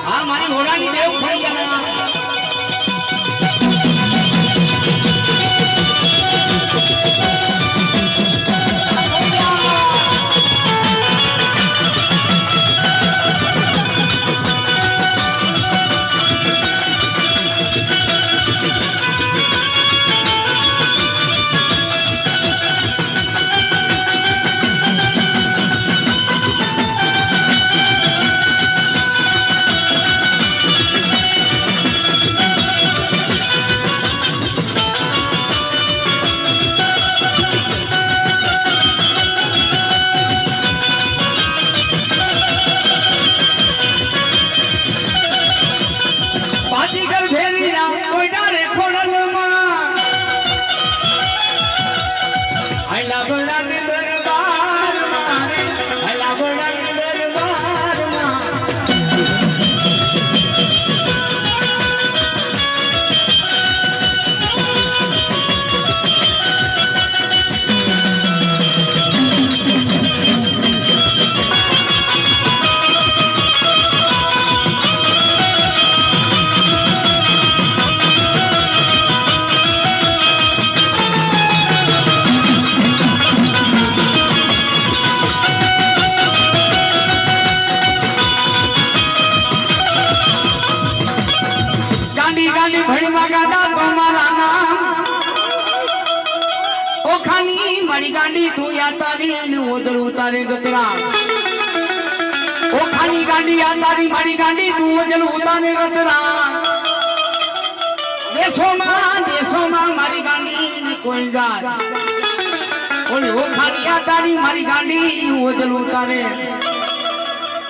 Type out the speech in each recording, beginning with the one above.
હા મારી ઘોડાની દેવ ખોડિયાલા મારી ગાંડી તું યાતારી અને ઓદળ ઉતારે ગતરા ઓ ખાની ગાંડી યાતારી મારી ગાંડી તું ઓદળ ઉતારે ગતરા દેશોમાં મારી ગાંડી ને કોઈ ગાત ઓલી ઓ ખાની યાતારી મારી ગાંડી ઓદળ ઉતારે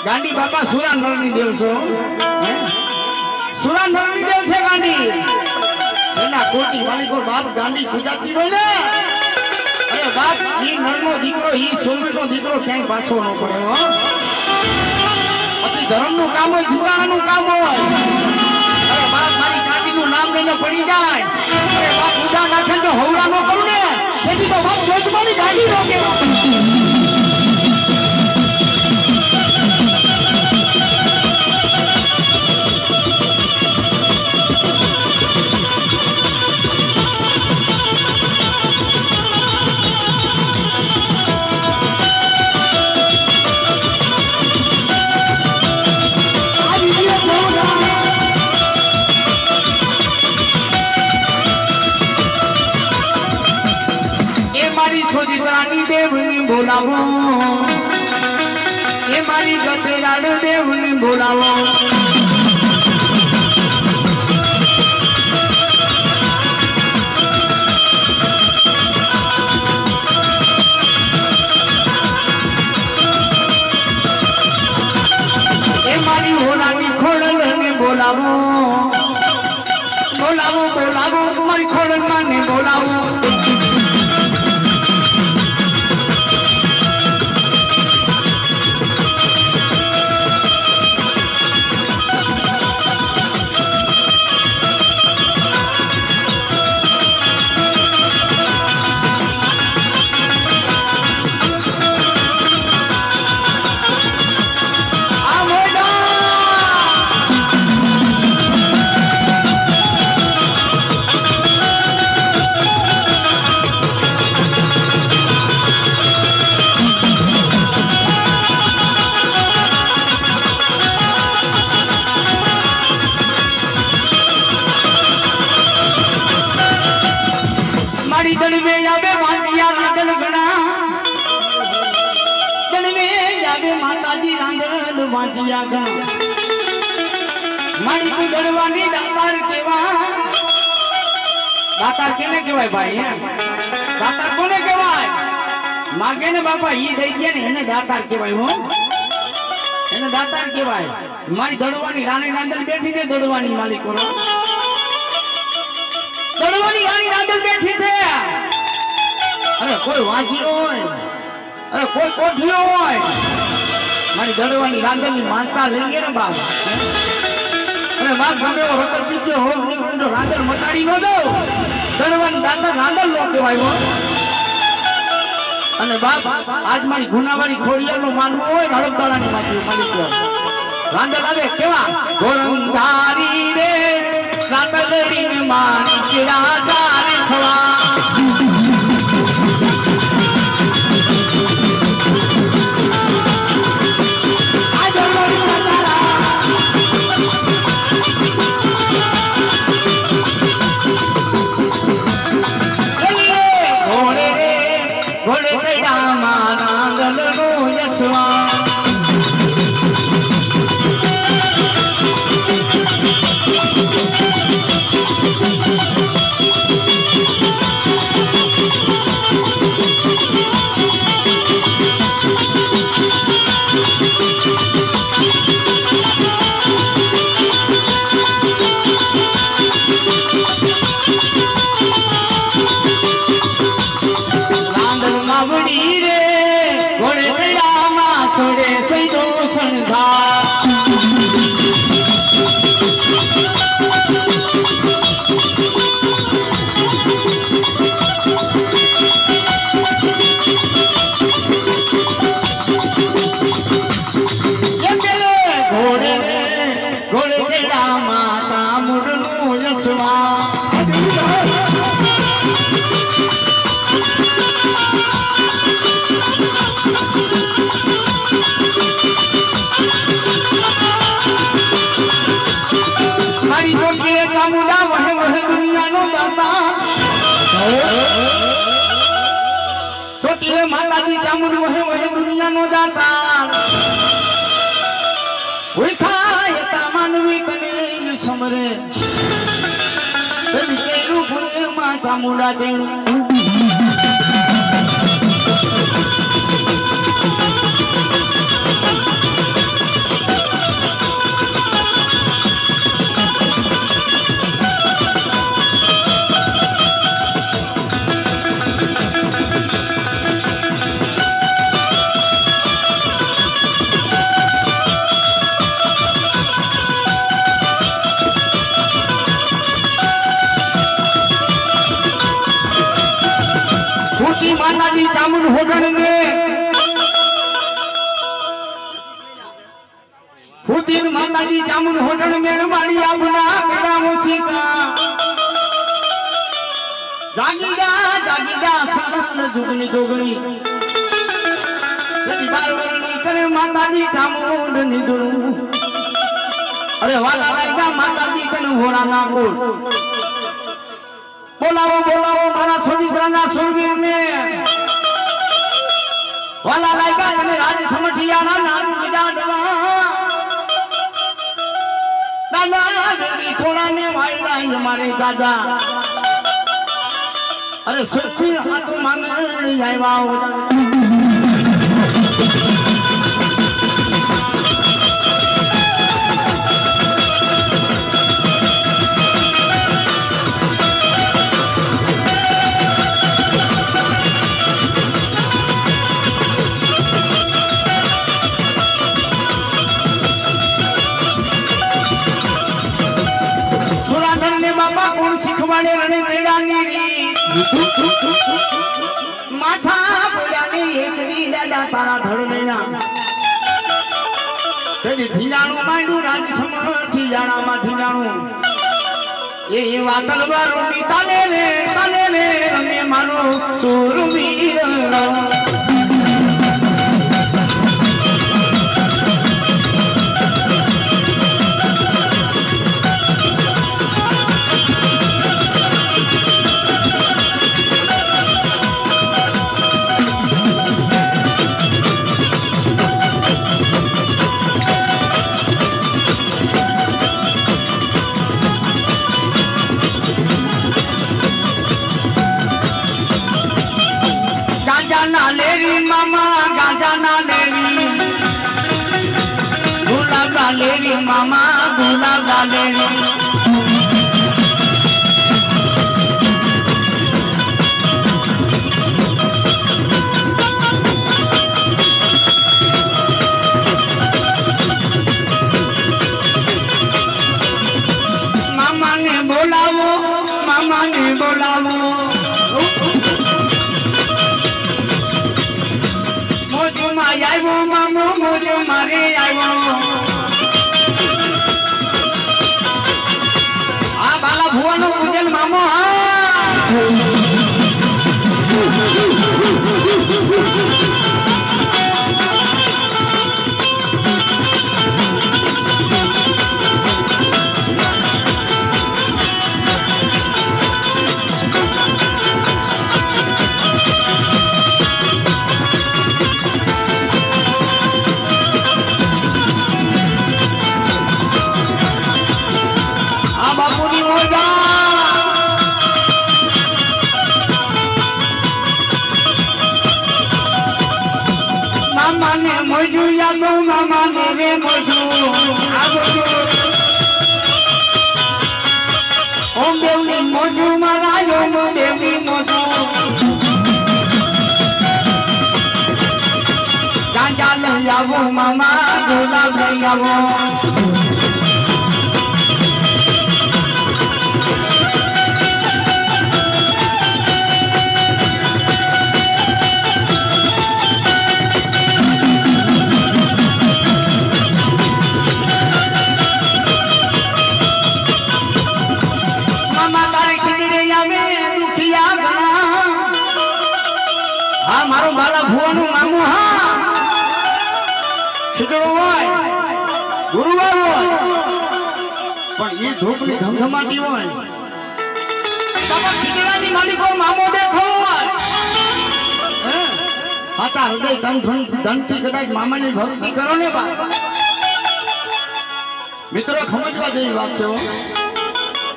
ગાંડી બાપા સુરા નરની દેવ છો સુરા નરની દેવ છે ગાંડી એના કોટી વાળી કો બાપ ગાંડી ગુજરાતી હોય ને અરે બાપ ઈ નરનો દીકરો ઈ સોલનો દીકરો ક્યાંય પાછો ન પડે હો પછી ધર્મનું કામ હોય દુકાનનું કામ હોય અરે બાપ મારી કાકીનું નામ લઈને પડી જાય અરે બાપ ઉડા નાખે તો હવલા ન કરું ને તેથી તો બાપ જોતમાની ગાડી રોકે દેવની બોલાવો એ મારી ગતરાડ દેવની બોલાવો એ મારી હોલાની ખોડલને બોલાવો બોલાવો બોલાવો મારી ખોડલને બોલાવો દળવે આવે વાંટિયા રાંધલ ગણા દળવે આવે માતાજી રાંધલ વાંટિયા ગણા મારી તું દળવાની દાતાર કેવા દાતાર કેને કહેવાય ભાઈ દાતાર કોને કહેવાય માગે ને બાપા ઈ દઈ ગયા ને એને દાતાર કહેવાય હો એને દાતાર કહેવાય મારી દળવાની રાણી રાંધલ બેઠી છે દળવાની માલિકો દળવાની રાણી રાંધલ બેઠી છે અરે કોઈ વાંચીઓ હોય અરે કોઈ કોઠીઓ હોય મારી દળવાની રાંધલની માનતા લઈએ ને બાપ અરે બાપ ગમે એવો રકત દીધો હો રાંધલ મટાડી ન દો દળવાની દાતા રાંધલ નો કહેવાય હો અને બાપ આજ મારી ગુનાવાળી ખોડિયારનો માનવો હોય હડપતાળાની માટી માલિક રાંધા લાગે કેવા ગોરંધારી રે રાંધા મારી રાજા રે થવા माताजी चामुंड वहे वहे दुनिया नो जाता उठा येता मानवी तने समरे तरी केलू फुले मा चामुंडा चे माताजी चामुंड होटल में खुदिन माताजी चामुंड होटल में मारी अपना बेटा मुसीका जागीदा साल जुगनी जोगनी यदि बार वरनी करे माताजी चामुंड निदुरू अरे वाला लागा माताजी कने होरा ना बोल बोलावो बोलावो मारा सोदीकराना सोरगे में वाला लायका तने राज समठियाना नाम गुजाडवा दादा मेरी थोड़ा ने वायला हमारे दादा अरे सुखी हाथ मांगण आया शिखवाड़े रणे चेड़ानी माथा बोलानी एकरी दादा तारा धड़मेना तेरी धीजाणो मांडू राज समठी जाना मा धीजाणो ये वाकलवारो नी ताले ले रमे मानो सूरवीर लेरी मामा गुलाब लेरी मामा ने बोलावो આ તો મામા ને રે મોજું આ બધું ઓમ દેવની મોજું મારા ઓમ દેવની મોજું ગાંજા લઈ આવો મામા ગુલાબ લઈ આવો મારું બાલા ભુવાનું મામું હા શુક્ર હોય ગુરુવાર હોય પણ એ ધૂપની ધમધમાટી હોય બાબા ખીચડાની માલિકો મામો બેઠો હોય હાચા હૃદય ધનથી કદાચ મામાની ભક્તિ કરો ને બા મિત્રો સમજવા જેવી વાત છે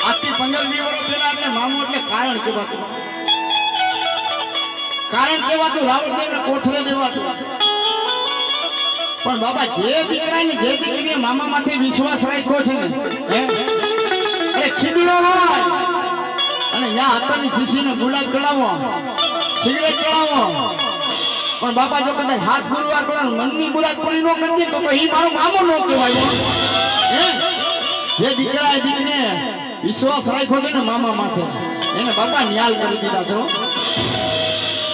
આજથી 15-20 વર્ષ પહેલા આપણે મામો એટલે કારણ કહેવાતું કારણ કેવાતું રાવણદેવને કોઠરે દેવાતું પણ બાબા જે દીકરાને જે દીકરીએ મામા માથે વિશ્વાસ રાખ્યો છે ને એ ખીદડો હોય અને યા હાથની શીશીને ગુલાબ ચડાવો સિગરેટ ચડાવો પણ બાપા જો કદાચ હાથ ગુરુવાર કરો મનની ગુલાબ પૂરી ન કરી તો એ મારો મામો ન કહેવાય જે દીકરાએ દીકરીને વિશ્વાસ રાખ્યો છે ને મામા માથે એને બાપા ન્યાલ કરી દીધા છો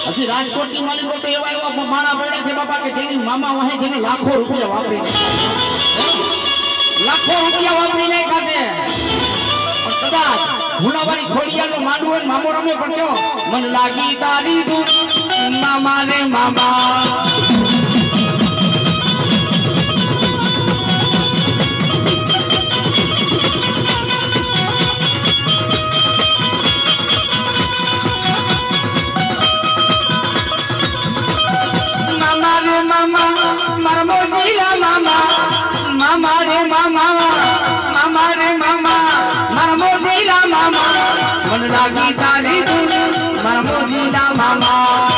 હજી રાજકોટની માલિકો તો એવા એવા માણા પડ્યા છે બાપા કે જેની મામા વાહે જેને લાખો રૂપિયા વાપરી નાખ્યા છે પણ કદાચ હુણાવાળી ખોડિયાનો માંડવો હોય મામો રમે પણ કયો મન લાગી તારી ધૂન મામા રે મામા લાગી તારી ધૂન મારા મોજીના મામા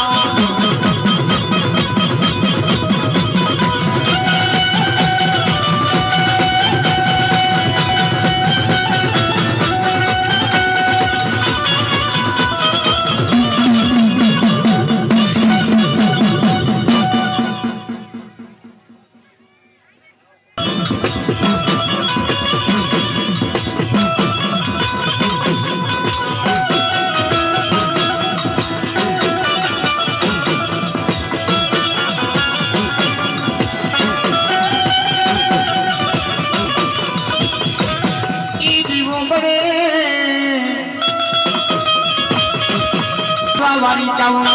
વારી ચાવણ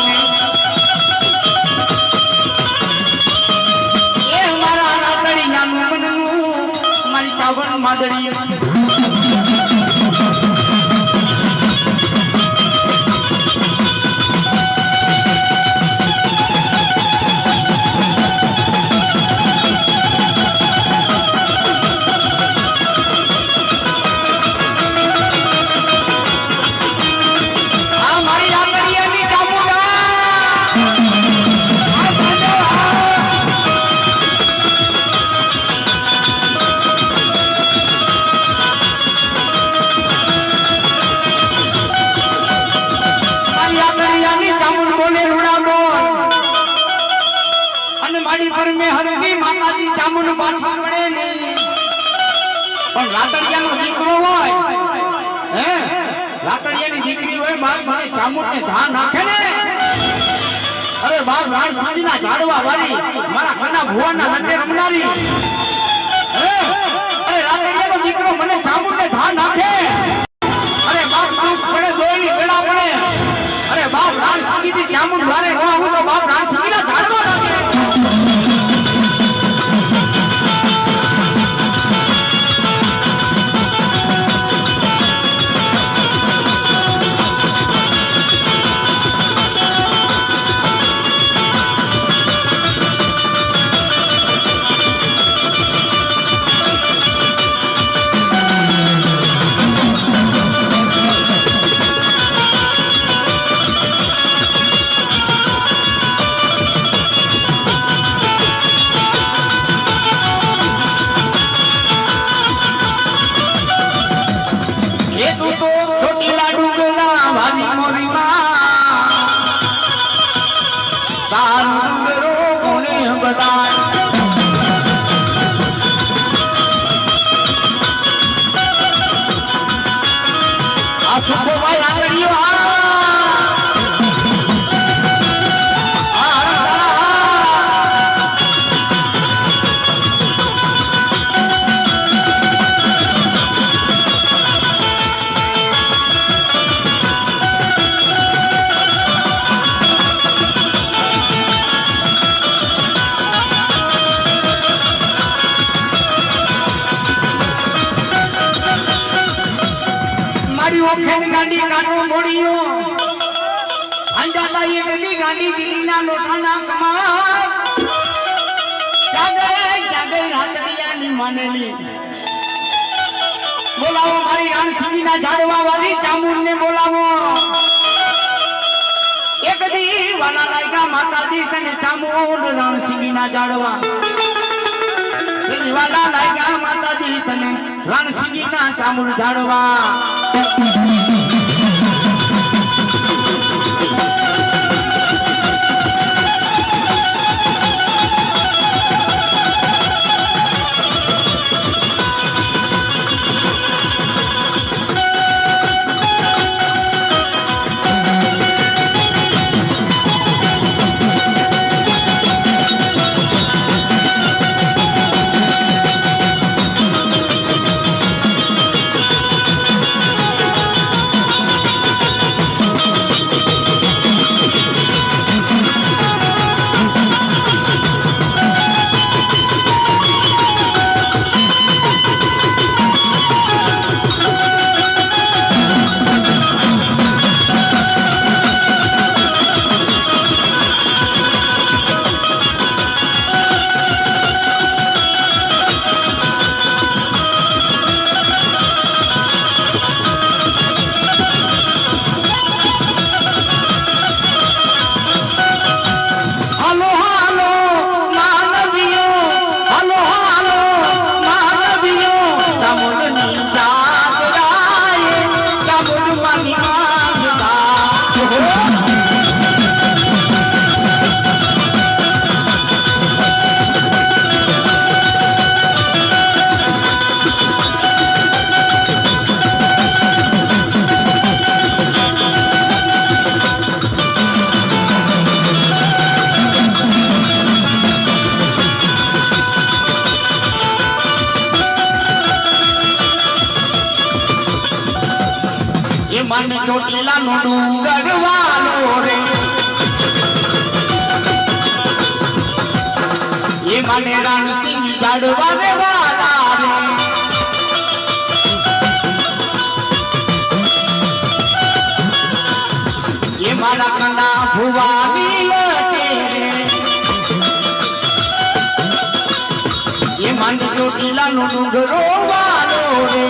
એ મારા રાતડી નાનું મનનું મારી ચાવણ માદડી માતાજી ચામુંડ પાછી પડે નહીં પણ રાતડિયાનો દીકરો હોય હે રાતડિયાની દીકરી હોય બાપ મારી ચામુંડને ધાન નાખે ને અરે બાપ રાણ સાંજના ઝાડવા વાળી મારા કના ભુવાના લંડે રમનારી અરે રાતડિયાનો દીકરો મને ચામુંડને ધાન નાખે અરે બાપ દુખ પડે દોયની વેળા પડે અરે બાપ રાણ સાંજીથી ચામુંડ વારે ન આવું તો બાપ રાણ સાંજીના ઝાડવા નાખે ખેત ગાંડી કાઢો મોડીઓ અંજાતા એ ગલી ગાંડી દીલીના લોટાના કમા જાગે રાતડિયાની માનેલી બોલાવો મારી રાણસીના ઝાડવા વાળી ચામુંડને બોલાવો એક દી વાલા લાગ્યા માતાજી તને ચામુંડ રાણસીના ઝાડવા વાલા લાગ્યા માતાજી તને રાણસીના ચામુંડ ઝાડવા मन ચોટીલા નો ડુંગર વાલો રે એ મને રાણસિંહ ઝાડવા રે વાલા રે એ મારા કના ભુવાની લટે રે એ મને ચોટીલા નો ડુંગરો વાલો રે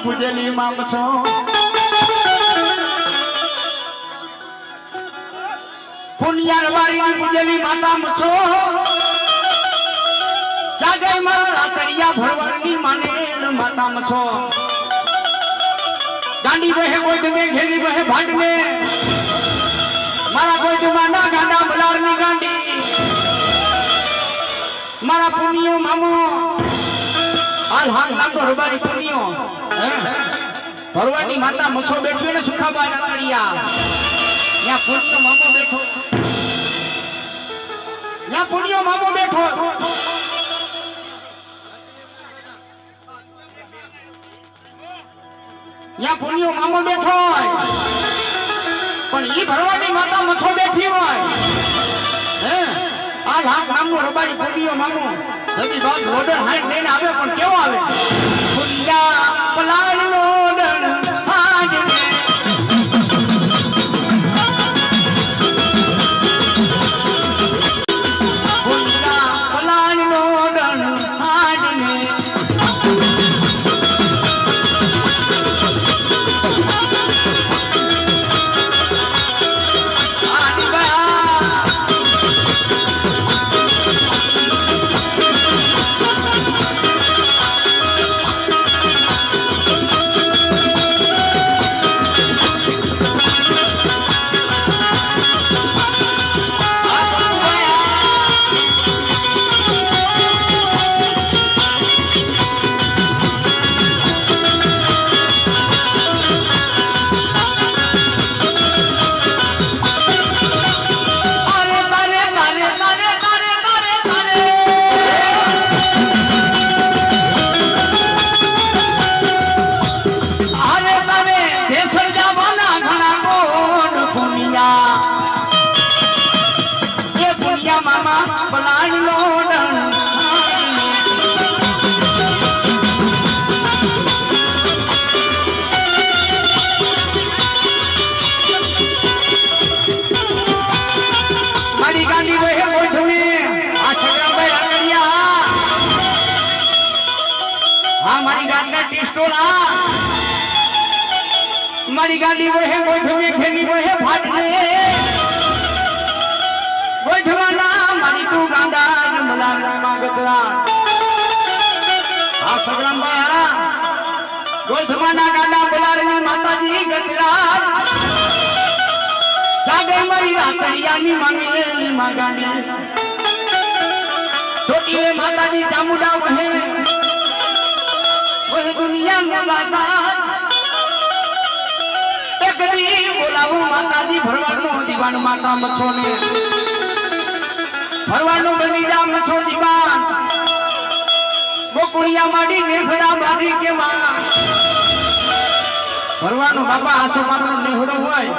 ભુજલી મામસો પુનિયાર વાળી ભુજલી માતા મસો જાગે મારા રાતડિયા ભરવાડની માને માતા મસો ગાંડી વહે કોઈ તમે ઘેરી વહે ભાંડને મારા કોઈ જમાના ગાંડા બલારની ગાંડી મારા પુનિયો મામો હાલ હાલ નામ રબારી પુનિયો ભરવાડની માતા મસો બેઠી ને સુખાબા રાતડિયા ત્યાં પુણ્યો મામો બેઠો ત્યાં પુણ્યો મામો બેઠો ત્યાં પુણ્યો મામો બેઠો પણ ઈ ભરવાડની માતા મસો બેઠી હોય આ લાખ નામનો રબારી પુણ્યો મામો જદી બાદ લોડર હાઈટ લઈને આવે પણ કેવો આવે પુણ્યા પલાળ લોડર હાજ મારી ગાડી વહે ગોઠવે ફેરી વહે ફાટલે ગોઠવાના મારી તું ગાંડા મલાના માંગતરા આ સગરામ ભાઈ ગોઠવાના ગાંડા બોલારની માતાજી ગતરા જાગે મારી રાતડિયાની માંગેલી માંગાની છોટીએ માતાજી ચામુંડા વહે વહે દુનિયા ગાતા એકડી બોલાવું માતાજી ભરવાનો દીવાન માતા મચ્છો ને ભરવાનો બની જા મચ્છો દીવાન ગોકુળિયા માડી નેહડા માડી કે માં ભરવાનો બાપા આસો મારનો નેહડો હોય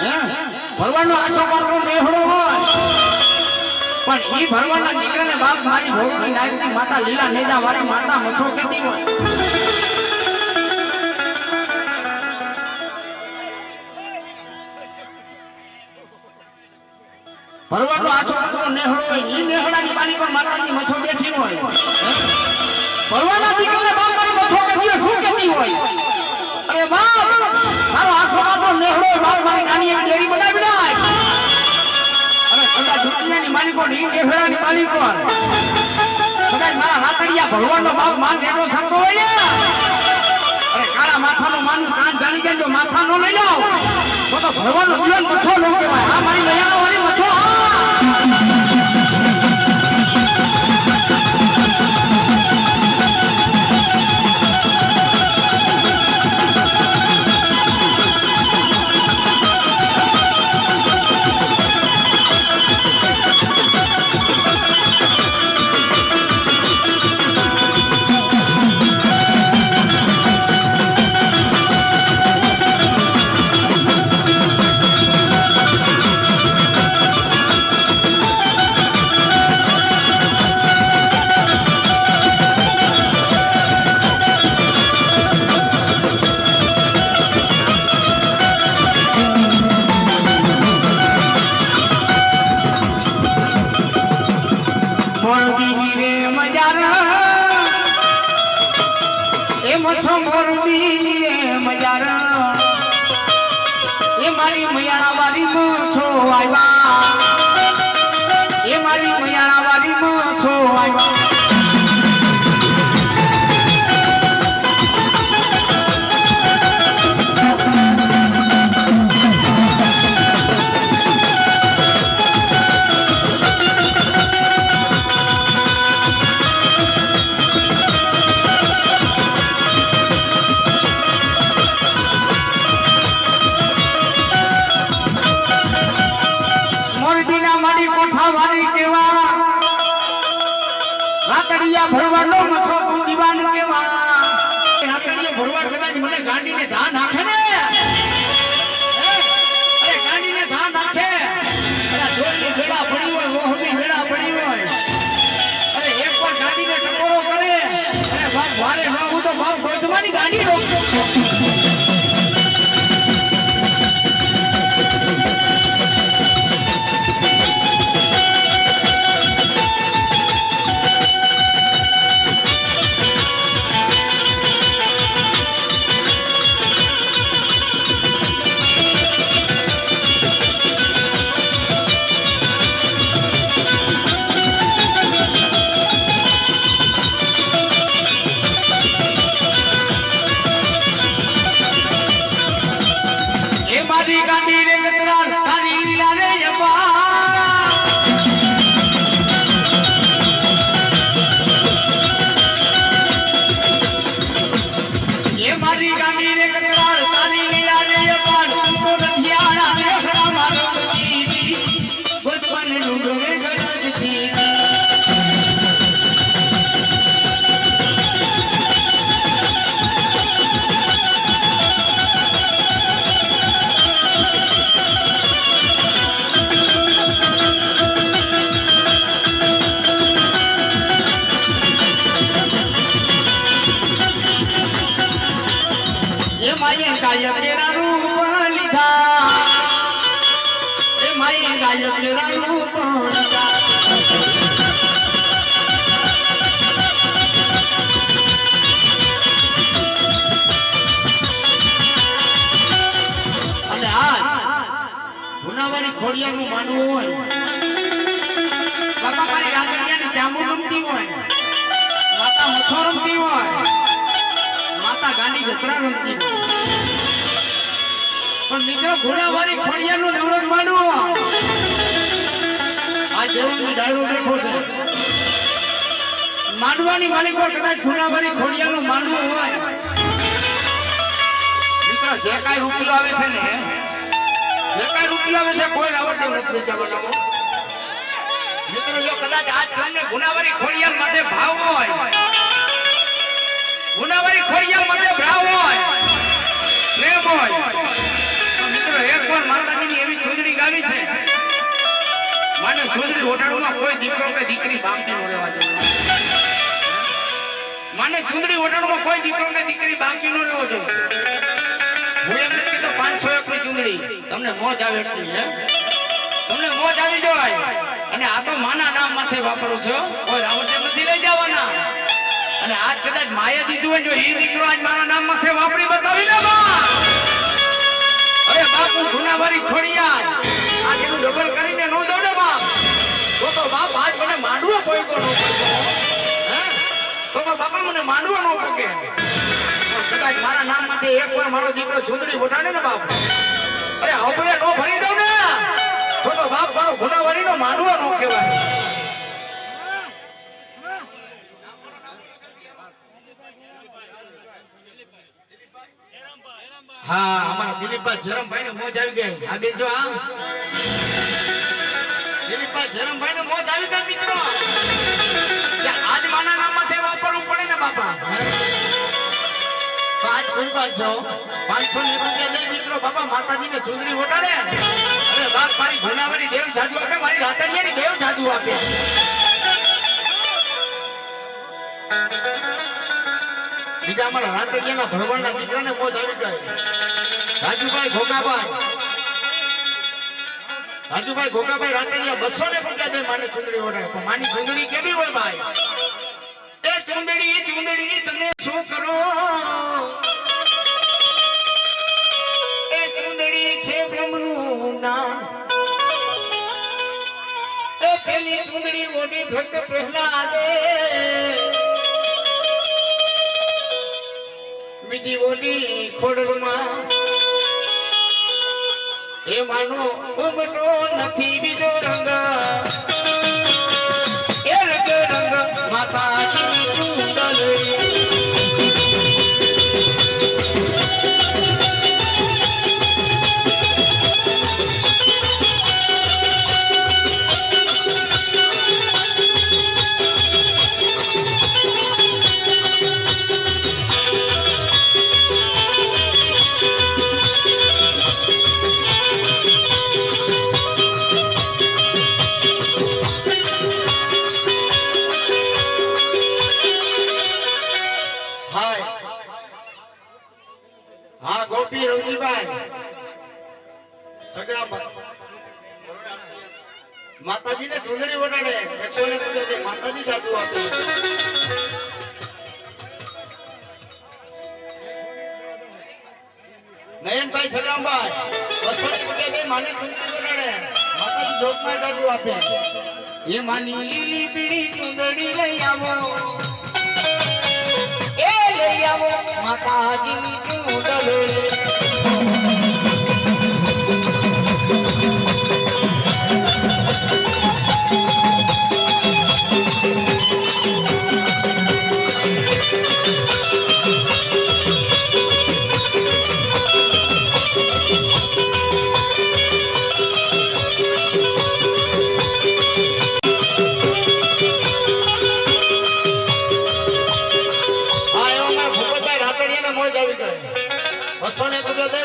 હે ભરવાનો આસો મારનો નેહડો હોય પણ ઈ ભરવાના દીકરાને બાપ મારી ભોગની નાયકની માતા લીલા નેજા વાળી માતા મચ્છો કહેતી હોય ભરવાનો આછો મારનો નેહડો હોય ઈ નેહડાની પાણી પર માતાજી મચ્છો બેઠી હોય ભરવાના દીકરાને બાપ મારી મચ્છો કહેતી હોય શું કહેતી હોય અરે બાપ મારો આછો મારનો નેહડો બાપ મારી નાની એવી ડેરી બનાવી નાય કદાચ દુનિયાની માલિકો ની નેહડાની માલિકો કદાચ મારા રાતડિયા ભગવાનનો બાપ માન એટલો શકતો હોય ને અરે કાળા માથાનો માનું કાન જાણી જાય જો માથા નો લઈ જાવ તો ભગવાનનો જીવન મચ્છો ન કહેવાય આ મારી મયાનો વાળી મચ્છો મચ્છો મોરબી રે મજારા એ મારી મયાણા વાળી મચ્છો આવ્યા એ મારી મયાણા વાળી મચ્છો આવ્યા ભરવાનો મચ્છો તું દીવાન કેવા હાકડીએ ભરવાડ કદાચ મને ગાંડીને ધા નાખે ને અરે ગાંડીને ધા નાખે અરે દોડની ભેડા પડી હોય મોહની ભેડા પડી હોય અરે એકવાર ગાંડીને ટકોરો કરે અરે બાપ વારે હા હું તો બાપ કોઈ તમારી ગાંડી રોકતો ગાંડી રે ગતરા તારી લીલા રે યપા એ મારી ગાંડી રે ગતરા તારી લીલા રે યપા તો દધિયાણા રે ખરા મારો દીદી ગોતપન ડુંગરે ગરજતી ખોડિયાનું માનવું હોય, બાપા મારી રાતડિયાની જાંબુ રમતી હોય, માતા મથો રમતી હોય, માતા ગાંડી ગતરા રમતી હોય, પણ મિત્રો ઘોડાવાળી ખોડિયાનું નવરત માનવું આ દેવની ડાયરો બેઠો છે. માંડવાની માલિકો કદાચ ઘોડાવાળી ખોડિયાનું માનવું હોય, મિત્રો જે કાંઈ રૂપિયો આવે છે ને, જે કાંઈ રૂપિયો આવે છે કોઈ આવડતું નથી જવાનો. મિત્રો જો કદાચ આજ તમને ગુનાવાળી ખોડિયાર માટે ભાવ હોય, ગુનાવાળી ખોડિયાર માટે ભાવ હોય, પ્રેમ હોય, તો મિત્રો એક વાર માતાજીની એવી ચૂંદડી ગાવી છે, માને ચૂંદડી ઓઢાડવામાં કોઈ દીકરો કે દીકરી બાકી ન રહેવા જોઈએ. માને ચૂંદડી ઓઢાડવામાં કોઈ દીકરો કે દીકરી બાકી ન રહેવો જોઈએ. હું એમ નથી તો 501 ની ચૂંદડી તમને મોજ આવે એટલી હે, તમને મોજ આવી જાય. અને આ તો માના નામ માથે વાપરું છું, કોઈ રાવણ નથી લઈ જવાના. અને આજ કદાચ માએ દીધું હોય, જો એ દીકરો આજ મારા નામ માથે વાપરી બતાવી દે બા. અરે બાપુ ગુનાવાળી ખોડિયાર આજ એનું ડબલ કરીને નો દોડે બાપ. તો બાપ આજ મને માંડવો કોઈ કો નો પડતો હે, તો બાપા મને માંડવો નો પકે. કદાચ મારા નામ માથે એકવાર મારો દીકરો ચૂંદડી ઓઢાડે ને બાપ, અરે હવે નો ભરી દઉં ને, તો બાપ મારો ગુનાવાળીનો માંડવો નો કહેવાય. હા, અમારા દિલીપભાઈ જરમભાઈ ને મોજ આવી ગઈ. આ બેન જો આમ દિલીપભાઈ જરમભાઈ ને મોજ આવી ગઈ મિત્રો. આજ માના નામ માથે વાપરવું પડે ને બાપા. તો આજ કોઈ વાત છો 501 રૂપિયા દે દીકરો બાપા માતાજી ને ચૂંદડી ઓઢાડે. અરે બાપ મારી ગુનાવાળી દેવ જાદુ આપે, મારી રાતડિયાની દેવ જાદુ આપે. બીજા અમારા રાતડિયાના ભરવાડના દીકરાને મોજ આવી ગઈ. રાજુભાઈ ઘોકાભાઈ રાતડિયા 200 રૂપિયા દે માને ચૂંદડી ઓઢાડે. પણ માની ચૂંદડી કેવી હોય ભાઈ? એ ચૂંદડી તમે શું કરો? એ ચૂંદડી છે બ્રહ્મનું નામ. એ પેલી ચૂંદડી ઓઢી ભક્ત પ્રહલાદે, બીજી ઓઢી ખોડલમાં. એ માનો ઉમટો નથી બીજો રંગ, એ રંગ માતાજીની ચૂંદડી. હા ગોપી રવજીભાઈ માતાજી ને ચૂંદડી ઓઢાડે 150 માતાજી જાદુ આપે. નયનભાઈ સગરામભાઈ 200 રૂપિયા દે માને ચૂંદડી ઓઢાડે, માતાજી જોતમાં જાદુ આપે. એ માની લીલી પીળી ચૂંદડી લઈ આવો, એ લઈ આવો માતાજીની ચૂંદડી.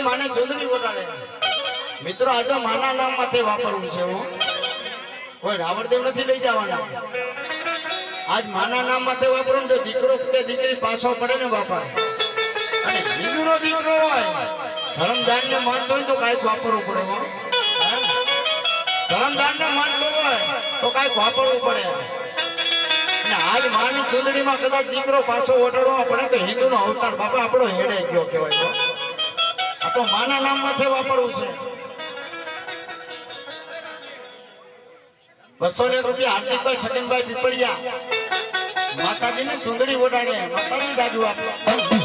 માને ચૂંદડી ઓઢાડે. મિત્રો આ તો માના નામ માથે વાપરવું છે, કોઈ રાવણદેવ નથી લઈ જવાના. આજ માના નામ માથે વાપરવું. જો દીકરો કે દીકરી પાછો પડે ને બાપા, અને હિન્દુનો દીકરો હોય ધર્મદાન ને માનતો હોય તો કાંઈક વાપરવું પડે. ધર્મદાન ને માનતો હોય તો કાંઈક વાપરવું પડે. અને આજ માની ચૂંદડીમાં કદાચ દીકરો પાછો ઓઢાડવા પડે તો હિન્દુનો અવતાર બાપા આપણો હેડે ગયો કહેવાય. આ તો માના નામ માથે વાપરવું છે. 200 રૂપિયા હાર્દિકભાઈ છગનભાઈ પીપળિયા માતાજીને ચુંદડી ઓઢાડે માતાજી દાદુ આપે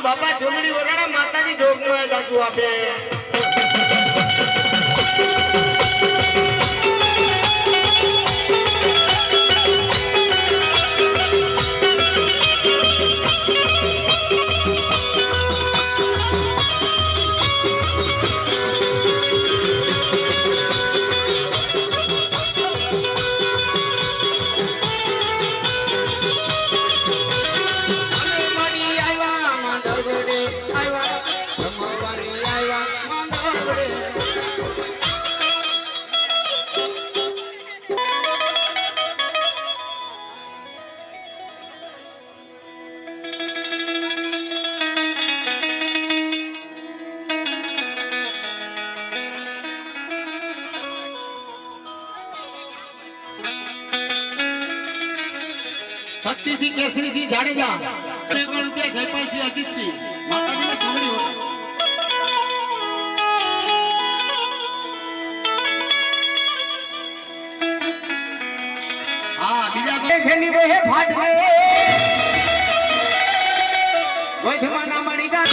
બાપા ચુંદડી વગાડે માતાજી જોગમાં જાજુ આપે શક્તિસિંહ કેસરીસિંહ જાડેજા રૂપિયા જયપાલસિંહ અજીતસિંહ માતાજીને ચુંદડી હા બીજા ખેલી બે ફાટલે વૈધમાના મળી ગા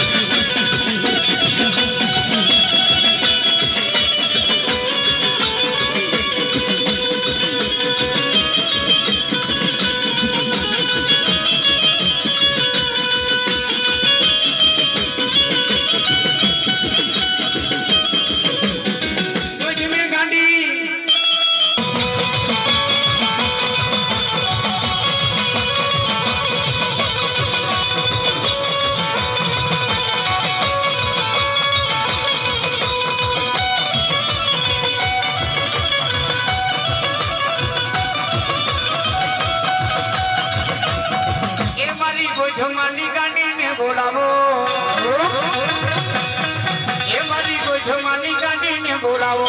ગોઠમાની ગાડીને બોલાવો એ મારી ગોઠમાની ગાડીને બોલાવો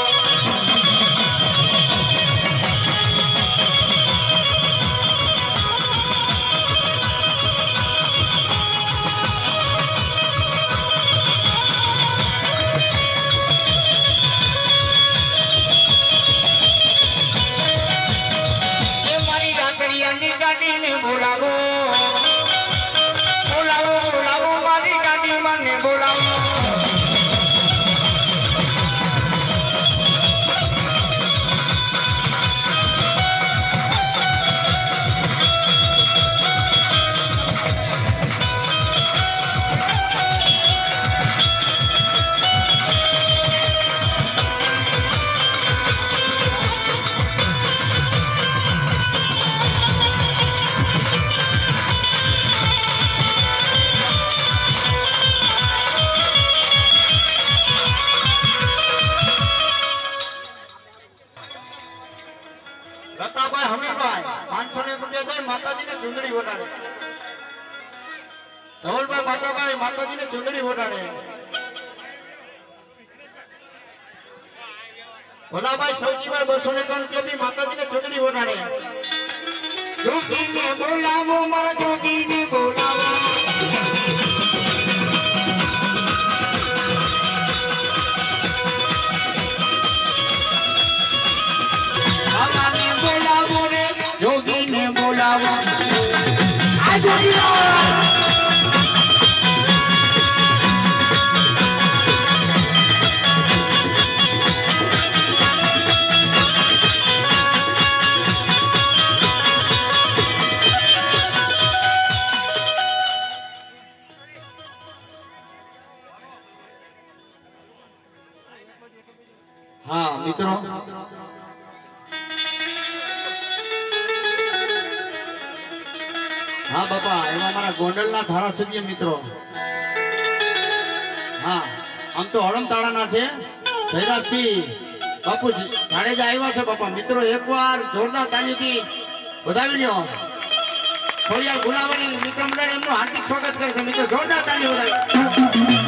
એ મારી રાતડિયાની ગાડીને બોલાવો રતાભાઈ હમીરભાઈ 501 રૂપિયા દઈ માતાજીને ચુંદડી ઓઢાડે ધવલભાઈ પાચાભાઈ માતાજીને ચુંદડી ઓઢાડે ભોલાભાઈ સૌજીભાઈ 201 રૂપિયા બી માતાજીને ચુંદડી ઓઢાડે જોગીને બોલાવો મારા જોગીને બોલાવો જોગીને બોલાવો આ જોગીઓ મિત્રો હા બાપા એમાં મારા ગોંડલના ધારાસભ્ય મિત્રો હા આમ તો હળમતાળાના છે જયરાજસિંહ બાપુ જાડેજા આવ્યા છે બાપા મિત્રો એકવાર જોરદાર તાલીથી વધાવી લ્યો ખોડિયાર ગુલાબરી મિત્ર મંડળ એમનું હાર્દિક સ્વાગત કરે છે મિત્રો જોરદાર તાલી વધાવી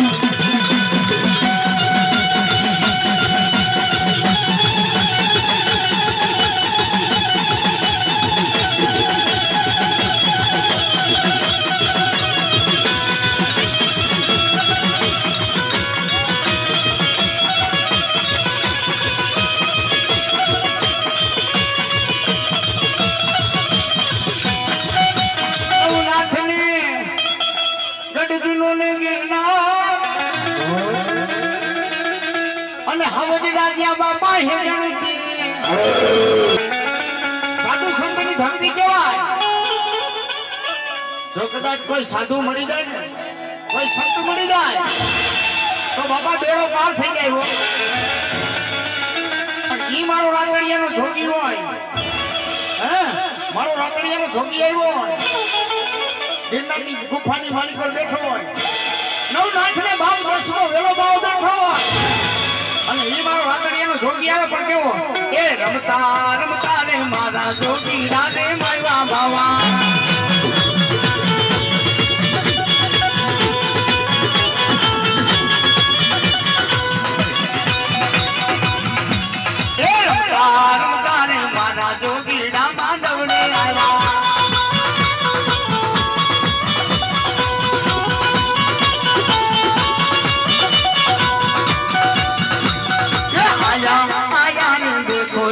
અને હવજી રાજા બાપા હે ગણતી સાધુ સંતની ધરતી કહેવાય જો કદાચ કોઈ સાધુ મળી જાય ને કોઈ સંત મળી જાય તો બાપા બેડો પાર થઈ જાય પણ ઈ મારો રાતડિયાનો જોગી હોય હે મારો રાતડિયાનો જોગી આવ્યો હોય દિનની ગુફાની વાલી પર બેઠો હોય નવનાથને બાપ દસનો વેલો બાવ બેઠો હોય અને ઈ મારો રાતડિયાનો જોગી આવે પણ કેવો એ રમતા રમતા રે મારા જોગી રાને મારવા ભાવા એ રમતા રમતા રે મારા જોગી રા માંડવને આવ્યા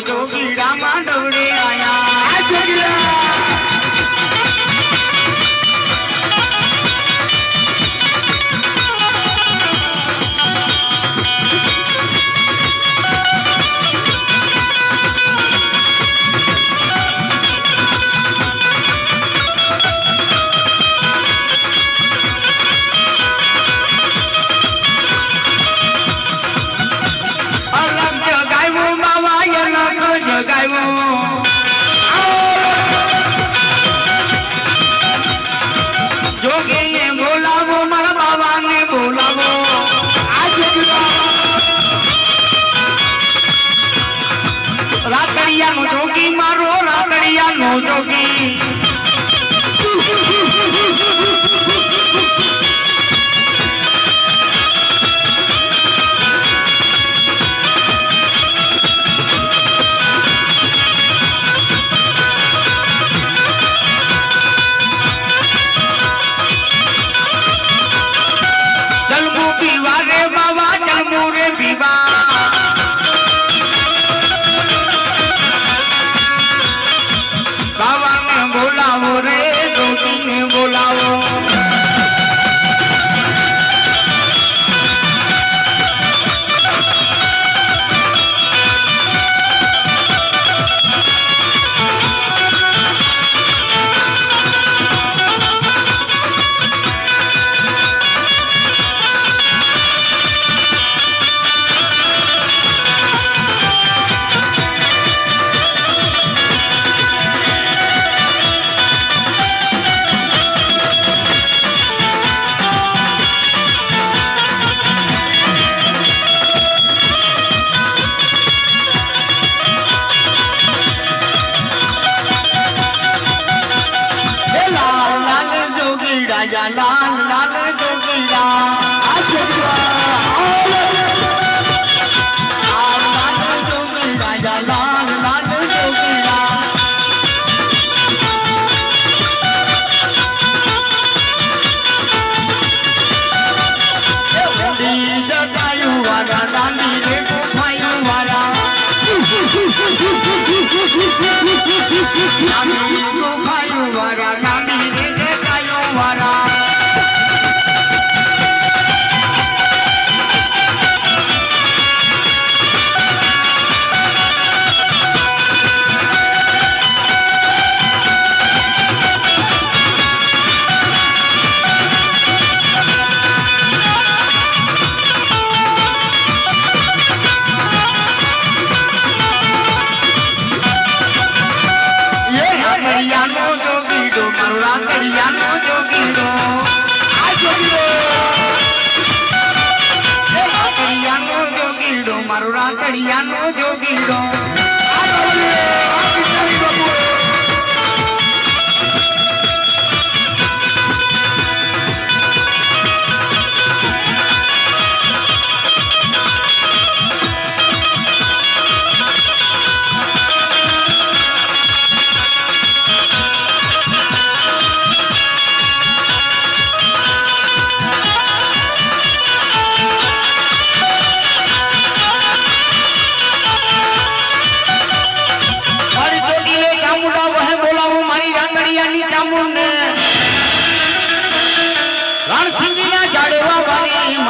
જોગી રામા ડવડે આયા રાંગડિયાનો જોગીડો આ જોગીડો એ રાંગડિયાનો જોગીડો મારો રાંગડિયાનો જોગીડો આ જોગીડો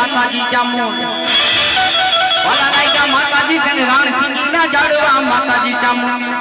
માતાજી ચામુંડ વાલા નાયકા માતાજી અને રાણસિંગી ના જાડવા માતાજી ચામુંડ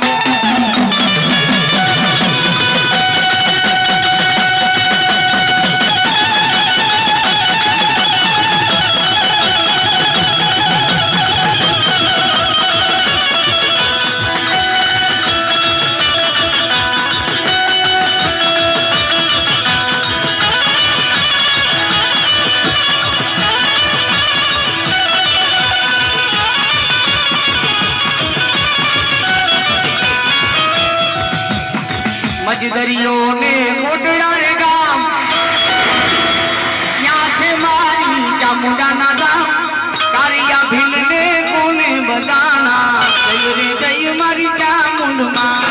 મજદરીઓ ને કોટડા રે ગામ ત્યાં છે મારી ચામુંડાના ગામ કારિયા ભીલ ને કોને બધાના જય રે જય મારી ચામુંડમાં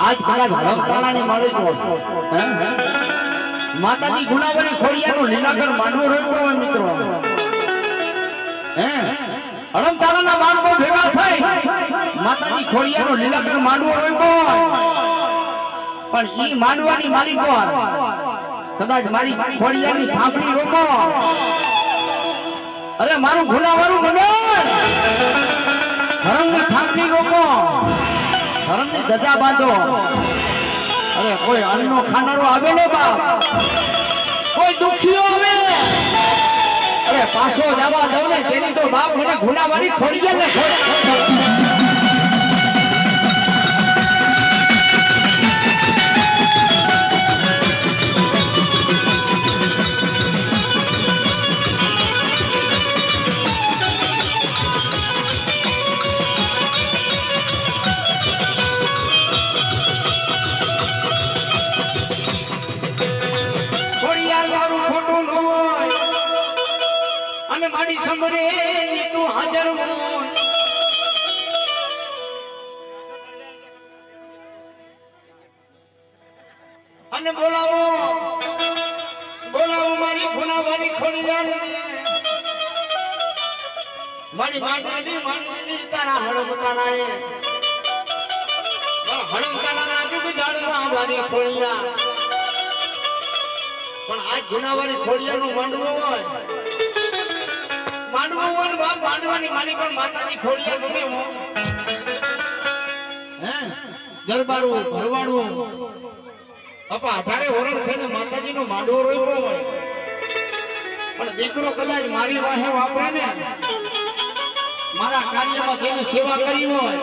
आज कला धर्मशाला ने मारे को माताजी गुनावरी खोड़ियानो લીલાકર માંડવો રોક્યો હોય મિત્રો ધર્મશાલાના બાળકો ભેગા થઈ માતાજી ખોડિયાનો લીલાકર માંડવો રોક્યો પણ ઈ માંડવાની માલિકો કદાચ મારી ખોડિયાની થાપડી રોકો અરે મારું ગુનાવારું મગર ધર્મની થાપડી રોકો ધર્મની ધજા બાંધો અરે કોઈ અન્નનો ખાનારો આવે ને બાપ કોઈ દુખીઓ આવે અરે પાછો જવા દઉં ને તેની તો બાપ મને ગુનાવારી ખોડીએ ને મારી સમરે તું હાજર હોય અને બોલાવો બોલાવો મારી ગુનાવારી ખોડિયાર મારી માની તારા હળમતાના એ હળમતાના રાજુ બજાડવા મારી ખોડિયા પણ આ ગુનાવારી ખોડિયાનું માંડવો હોય બાપ માંડવાની માની પણ માતાની ખોડિયા ગમે હો હે દરબારું ભરવાડું અપા 18 ઓરડ થઈને માતાજીનો માંડવો રોપ્યો હોય પણ દીકરો કદાચ મારી વાહે વાપરે ને મારા કાર્યમાં જેને સેવા કરી હોય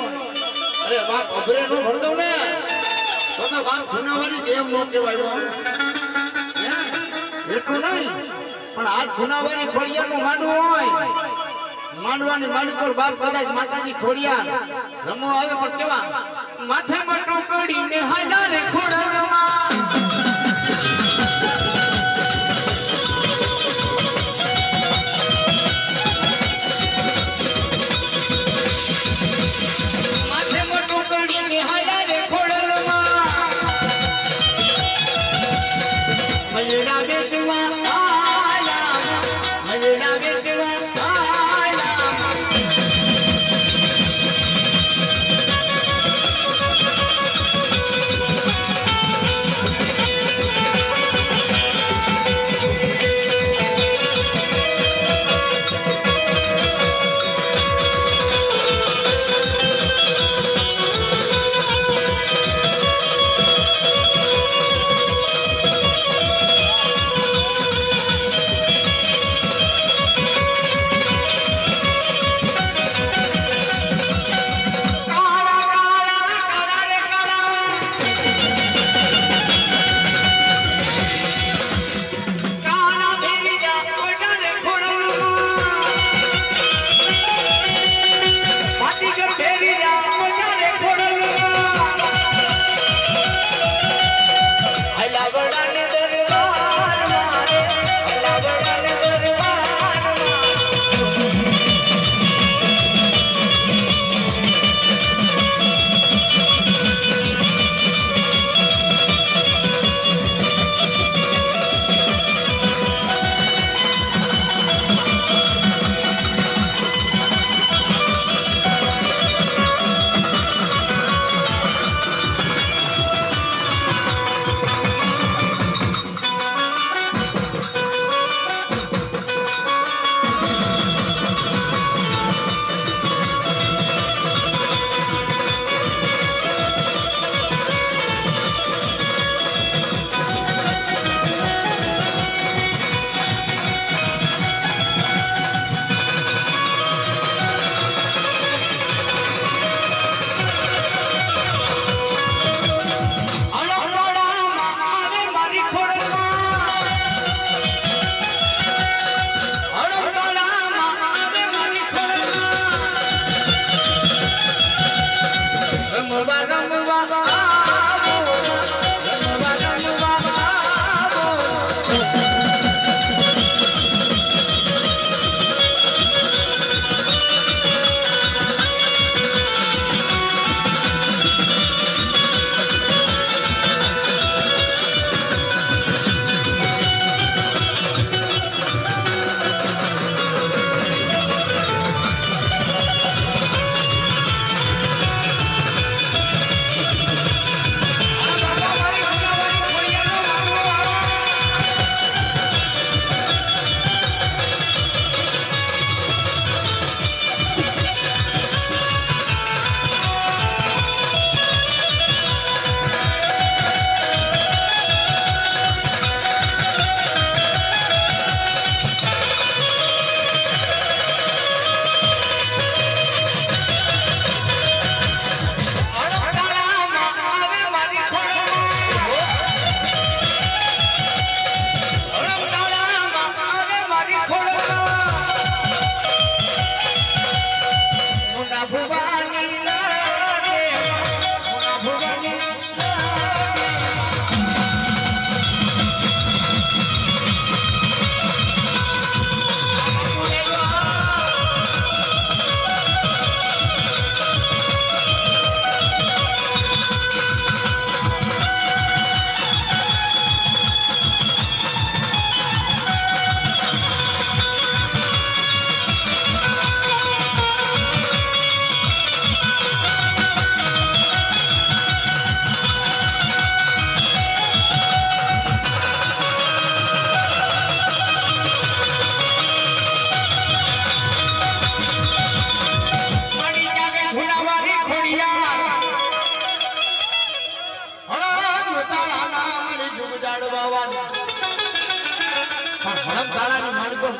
અરે બાપ અભરે નો ભર દઉં ને તો બાપ ગુનાવારી દેવ નો કહેવાય એટલું નહીં પણ આજ ગુનાવારી ખોડિયાનું માંડવું હોય માંડવાની માંડ પર બાપ કદાચ માતાજી ખોડિયા રમો આવે પણ કેવા માથે મટો કડીને હાડા રે ખોડરમાં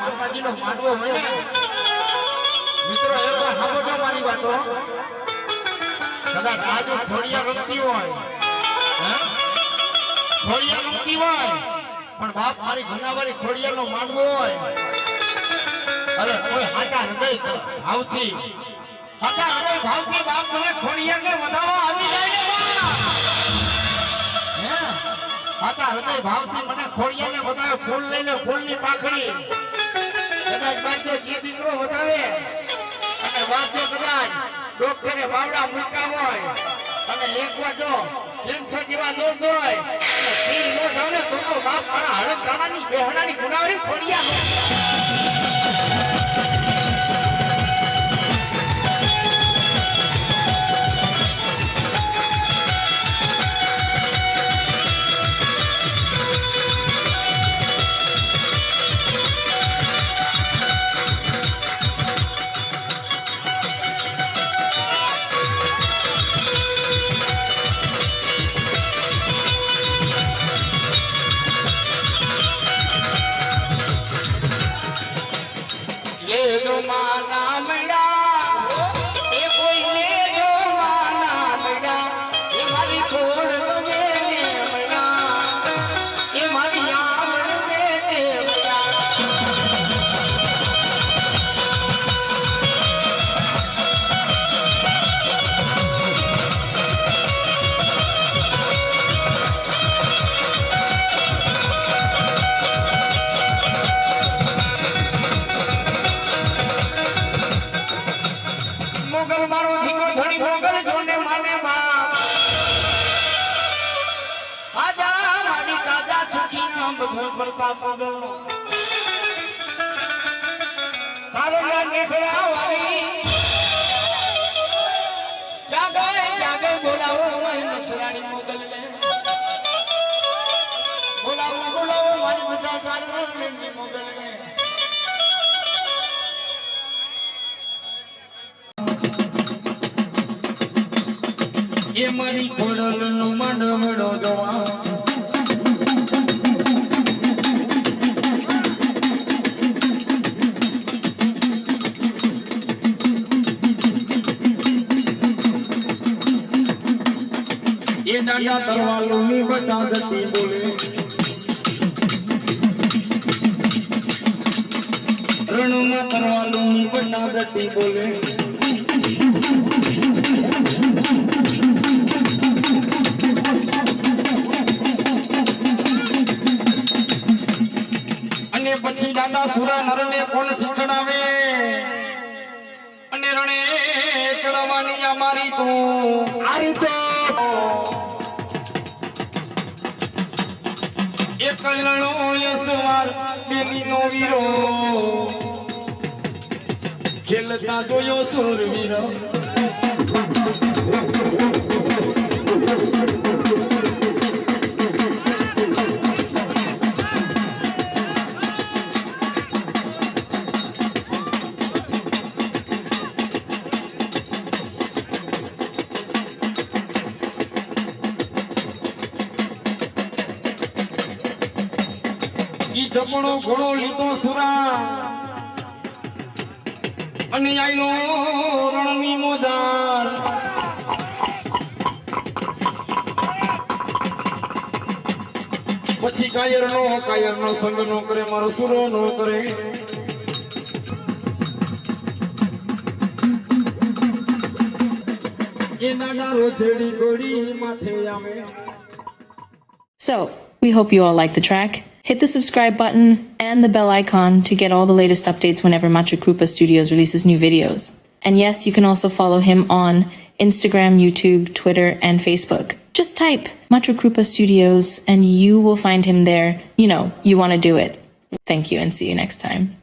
માતાજીનો માંડવો હોય ને મિત્રો એકવાર સાંભળજો મારી વાતો કદાચ આજુ ખોડિયા રમતી હોય ખોડિયા રમતી હોય પણ બાપ મારી ઘનાવાળી ખોડિયાનો માંડવો હોય અરે કોઈ હાચા હૃદય ભાવથી બાપ તમે ખોડિયાને વધાવવા આવી જાય ને હાચા હૃદય ભાવથી મને ખોડિયાને વધાવે ફૂલ લઈ લે ફૂલની પાખડી કદાચ બાજુ જે દીકરો વધાવે અને બાજુ કદાચ ડોક્ટરે બાવડા મૂકા હોય અને એક વાજો 300 જેવા દોડ હોય અને પી નો જાણે તો બાપ મારા હળદાણાની બેહણાની ગુનાવરી ખોડિયા એ મારી ખોડલનો માંડવડો જોવા એ દાડા તરવાલોની બટા જતી બોલે રણમાં તરવાલોની બટા જતી બોલે પછી દાદા સુરા નરને કોણ શીખડાવે અને રણે ચડવાની અમારી તો આરી તો એક લણો યસવાર બેનીનો વીરો ખેલતા જોયો સુરવીરો જમણો ઘોડો લીધો સુરા અને આઈનો રણની મોદાર પછી કાયરનો સંગ નો કરે મારો સુરો નો કરે એ નાના રોજડી ગોડી માથે આવે. So, we hope you all like the track. Hit the subscribe button and the bell icon to get all the latest updates whenever Matra Krupa Studios releases new videos. And yes, you can also follow him on Instagram, YouTube, Twitter, and Facebook. Just type Matra Krupa Studios and you will find him there. You know, you want to do it. Thank you and see you next time.